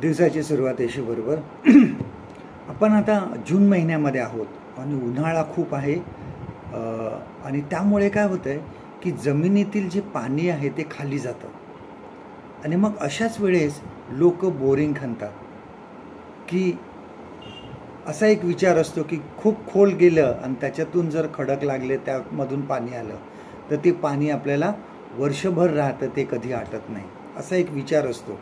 दिवसाची सुरुवात येशी बरोबर. आपण आता जून महिन्यामध्ये आहोत आणि उन्हाळा खूप आहे आणि त्यामुळे काय होतं आहे की जमिनीतील जे पाणी आहे ते खाली जातं आणि मग अशाच वेळेस लोक बोरिंग खणतात की असा एक विचार असतो की खूप खोल गेलं आणि त्याच्यातून जर खडक लागले त्यामधून पाणी आलं तर ते पाणी आपल्याला वर्षभर राहतं, ते कधी आटत नाही, असा एक विचार असतो.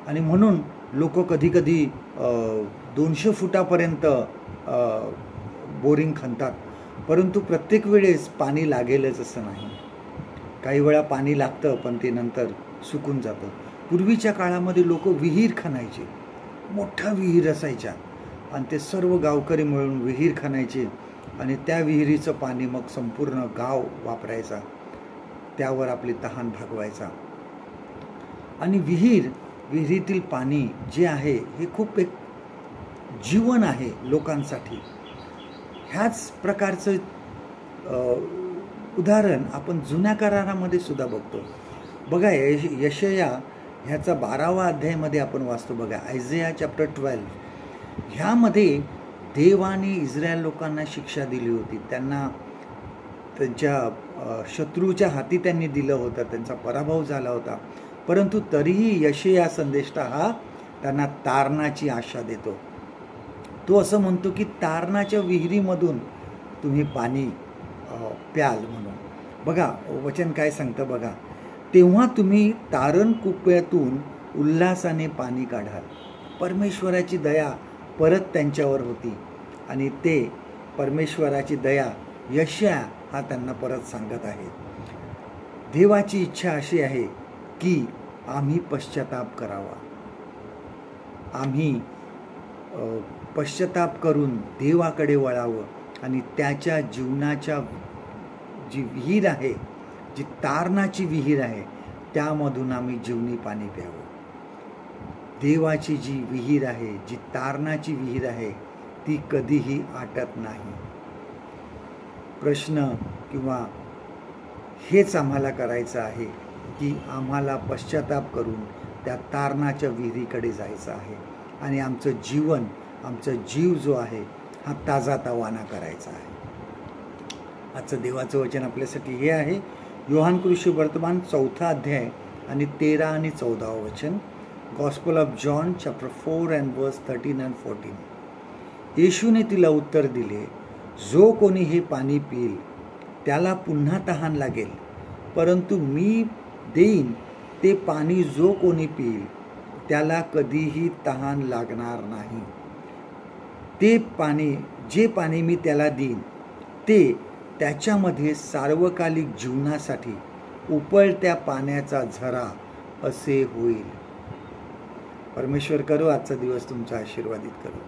आणि म्हणून लोक कधीकधी 200 फुटापर्यंत बोरिंग खणतात, परंतु प्रत्येक वेळेस पाणी लागेलच असं नाही. काही वेळा पाणी लागतं पण ते नंतर सुकून जातं. पूर्वीच्या काळामध्ये लोक विहीर खणायचे, मोठा विहीर असायच्या आणि ते सर्व गावकरी मिळून विहीर खणायचे आणि त्या विहिरीचं पाणी मग संपूर्ण गाव वापरायचा, त्यावर आपली तहान भागवायचा. आणि विहिरीतील पाणी जे आहे हे खूप एक जीवन आहे लोकांसाठी. ह्याच प्रकारचं उदाहरण आपण जुन्या करारामध्ये सुद्धा बघतो. बघा, यशया ह्याचा 12वा अध्यायामध्ये आपण वाचतो. बघा, आयझेया चॅप्टर 12 ह्यामध्ये देवाने इस्रायल लोकांना शिक्षा दिली होती. त्यांना त्यांच्या शत्रूच्या हाती त्यांनी दिलं होतं, त्यांचा पराभव झाला होता, परंतु तरीही यशया संदेष्टा हा त्यांना तारणाची आशा देतो. तो असं म्हणतो की तारणाच्या विहिरीमधून तुम्ही पाणी प्याल म्हणून. बघा वचन काय सांगतं बघा, तेव्हा तुम्ही तारण कुप्यातून उल्हासाने पाणी काढाल. परमेश्वराची दया परत त्यांच्यावर होती आणि ते परमेश्वराची दया यशया हा त्यांना परत सांगत आहे. देवाची इच्छा अशी आहे की आम्ही पश्चाताप करावा, आम्ही पश्चाताप करून देवाकडे वळावं आणि त्याच्या जीवनाच्या जी विहीर आहे, जी तारणाची विहीर आहे, त्यामधून आम्ही जीवनी पाणी प्यावं. देवाची जी विहीर आहे, जी तारणाची विहीर आहे, ती कधीही आटत नाही. प्रश्न किंवा हेच आम्हाला करायचं आहे की आम्हाला पश्चाताप करून त्या तारणाच्या विहिरीकडे जायचं आहे आणि आमचं जीवन, आमचा जीव जो आहे हा ताजा तवाना करायचा आहे. आजचं देवाचं वचन आपल्यासाठी हे आहे, योहान कृष्ण 4 अध्याय आणि 13 आणि 14 वचन. Gospel of John chapter 4 and verse 13 and 14. येशूने तिला उत्तर दिले, जो कोणी हे पाणी पिईल त्याला पुन्हा तहान लागेल, परंतु मी देईन ते पाणी जो कोणी पिईल त्याला कधीही तहान लागणार नाही. ते पाणी, जे पाणी मी त्याला देईन ते त्याच्यामध्ये सार्वकालिक जीवनासाठी उपळत्या पाण्याचा झरा असे होईल. परमेश्वर करो आजचा दिवस तुमचा आशीर्वादित करो.